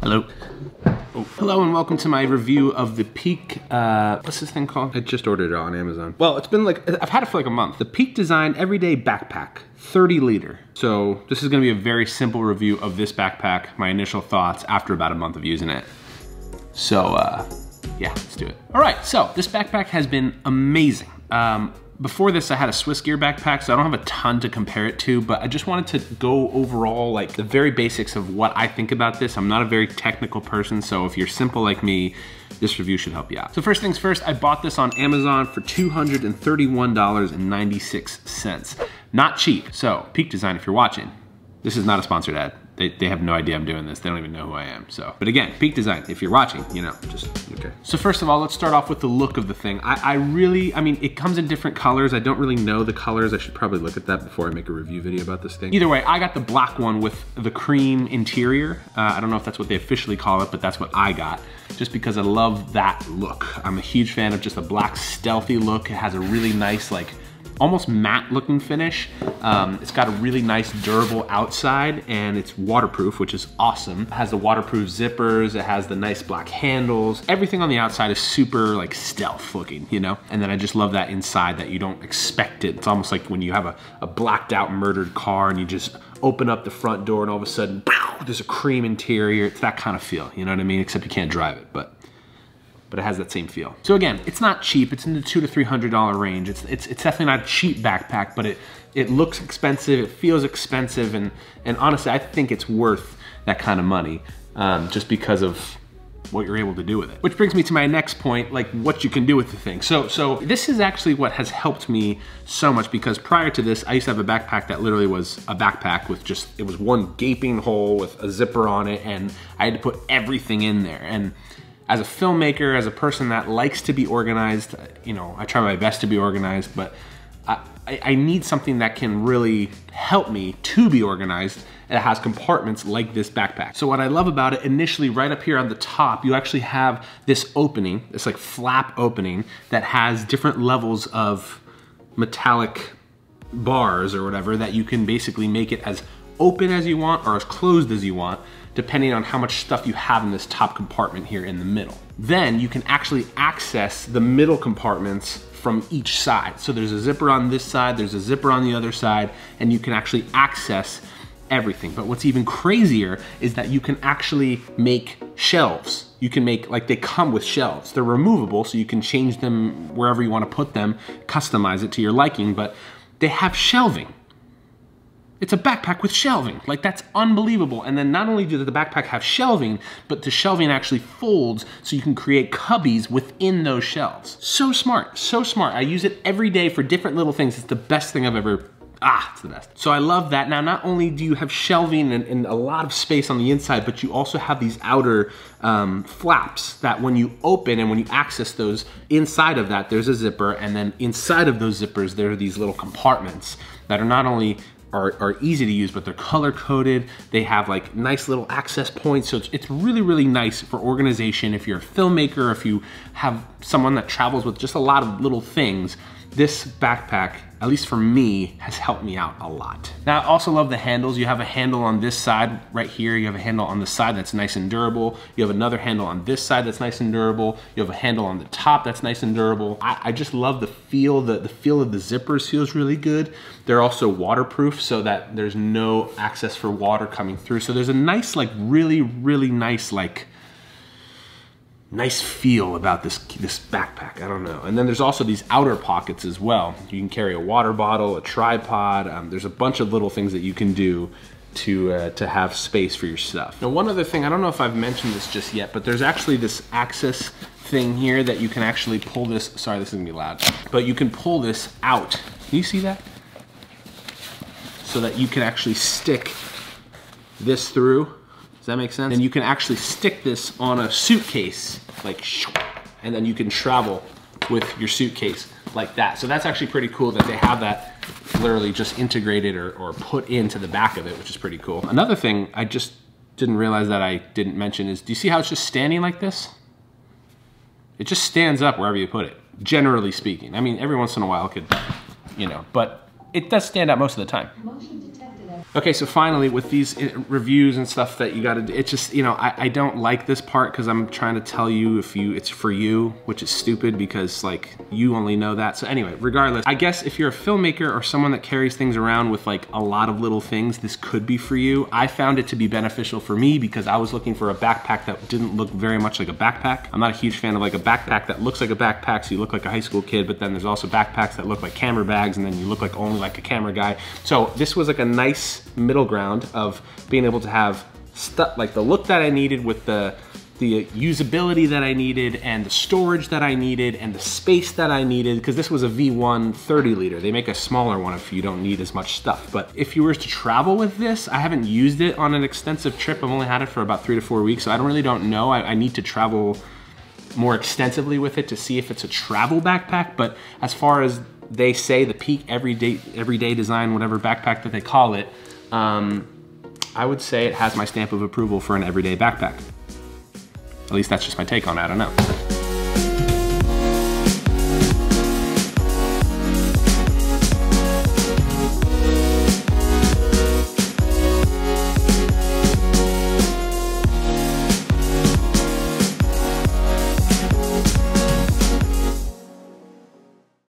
Hello. Oh. Hello and welcome to my review of the Peak, what's this thing called? I just ordered it on Amazon. Well, it's been like, I've had it for like a month. The Peak Design Everyday Backpack, 30 liter. So this is gonna be a very simple review of this backpack, my initial thoughts after about a month of using it. So, yeah, let's do it. All right, so this backpack has been amazing. Before this, I had a Swiss Gear backpack, so I don't have a ton to compare it to, but I just wanted to go overall, like the very basics of what I think about this. I'm not a very technical person, so if you're simple like me, this review should help you out. So first things first, I bought this on Amazon for $231.96. Not cheap. So Peak Design, if you're watching, this is not a sponsored ad. They have no idea I'm doing this. They don't even know who I am, so. But again, Peak Design, if you're watching, you know, just, okay. So first of all, let's start off with the look of the thing. I mean, it comes in different colors. I don't really know the colors. I should probably look at that before I make a review video about this thing. Either way, I got the black one with the cream interior. I don't know if that's what they officially call it, but that's what I got, just because I love that look. I'm a huge fan of just a black stealthy look. It has a really nice, like, almost matte looking finish. It's got a really nice durable outside and it's waterproof, which is awesome. It has the waterproof zippers, it has the nice black handles. Everything on the outside is super like stealth looking, you know? And then I just love that inside that you don't expect it. It's almost like when you have a blacked out murdered car and you just open up the front door and all of a sudden, there's a cream interior. It's that kind of feel, you know what I mean? Except you can't drive it, but it has that same feel. So again, it's not cheap. It's in the $200 to $300 range. It's definitely not a cheap backpack, but it looks expensive, it feels expensive, and honestly, I think it's worth that kind of money just because of what you're able to do with it. Which brings me to my next point, like what you can do with the thing. So this is actually what has helped me so much, because prior to this, I used to have a backpack that literally was a backpack with just, it was one gaping hole with a zipper on it, and I had to put everything in there. And as a filmmaker, as a person that likes to be organized, you know, I try my best to be organized, but I need something that can really help me to be organized. It has compartments like this backpack. So what I love about it, initially right up here on the top, you actually have this opening, this like flap opening that has different levels of metallic bars or whatever that you can basically make it as open as you want or as closed as you want, depending on how much stuff you have in this top compartment here in the middle. Then you can actually access the middle compartments from each side. So there's a zipper on this side, there's a zipper on the other side, and you can actually access everything. But what's even crazier is that you can actually make shelves. You can make, like, they come with shelves. They're removable, so you can change them wherever you want to put them, customize it to your liking, but they have shelving. It's a backpack with shelving. Like, that's unbelievable. And then not only does the backpack have shelving, but the shelving actually folds so you can create cubbies within those shelves. So smart, so smart. I use it every day for different little things. It's the best thing I've ever, it's the best. So I love that. Now, not only do you have shelving and a lot of space on the inside, but you also have these outer flaps that when you open and when you access those, inside of that, there's a zipper, and then inside of those zippers, there are these little compartments that are not only are easy to use, but they're color coded. They have like nice little access points. So it's really, really nice for organization. If you're a filmmaker, if you have someone that travels with just a lot of little things, this backpack, at least for me, has helped me out a lot. Now, I also love the handles. You have a handle on this side right here. You have a handle on the side that's nice and durable. You have another handle on this side that's nice and durable. You have a handle on the top that's nice and durable. I just love the feel. The feel of the zippers feels really good. They're also waterproof so that there's no access for water coming through. So there's a nice, like, really, really nice, like, nice feel about this backpack, I don't know. And then there's also these outer pockets as well. You can carry a water bottle, a tripod. There's a bunch of little things that you can do to have space for your stuff. Now, one other thing, I don't know if I've mentioned this just yet, but there's actually this access thing here that you can actually pull this, sorry, this is gonna be loud, but you can pull this out. Can you see that? So that you can actually stick this through. Does that make sense? And you can actually stick this on a suitcase, like, and then you can travel with your suitcase like that. So that's actually pretty cool that they have that literally just integrated or put into the back of it, which is pretty cool. Another thing I just didn't realize that I didn't mention is, do you see how it's just standing like this? It just stands up wherever you put it, generally speaking. I mean, every once in a while it could, you know, but it does stand up most of the time. Motion detected. Okay, so finally with these reviews and stuff that you gotta do, it's just, you know, I don't like this part because I'm trying to tell you it's for you, which is stupid because like you only know that. So anyway, regardless, I guess if you're a filmmaker or someone that carries things around with like a lot of little things, this could be for you. I found it to be beneficial for me because I was looking for a backpack that didn't look very much like a backpack. I'm not a huge fan of like a backpack that looks like a backpack so you look like a high school kid, but then there's also backpacks that look like camera bags and then you look like only like a camera guy. So this was like a nice middle ground of being able to have stuff like the look that I needed with the usability that I needed and the storage that I needed and the space that I needed, because this was a V1 30 liter. They make a smaller one if you don't need as much stuff. But if you were to travel with this, I haven't used it on an extensive trip. I've only had it for about 3 to 4 weeks, so I don't know. I need to travel more extensively with it to see if it's a travel backpack. But as far as they say, the Peak everyday design, whatever backpack that they call it, I would say it has my stamp of approval for an everyday backpack. At least that's just my take on it, I don't know.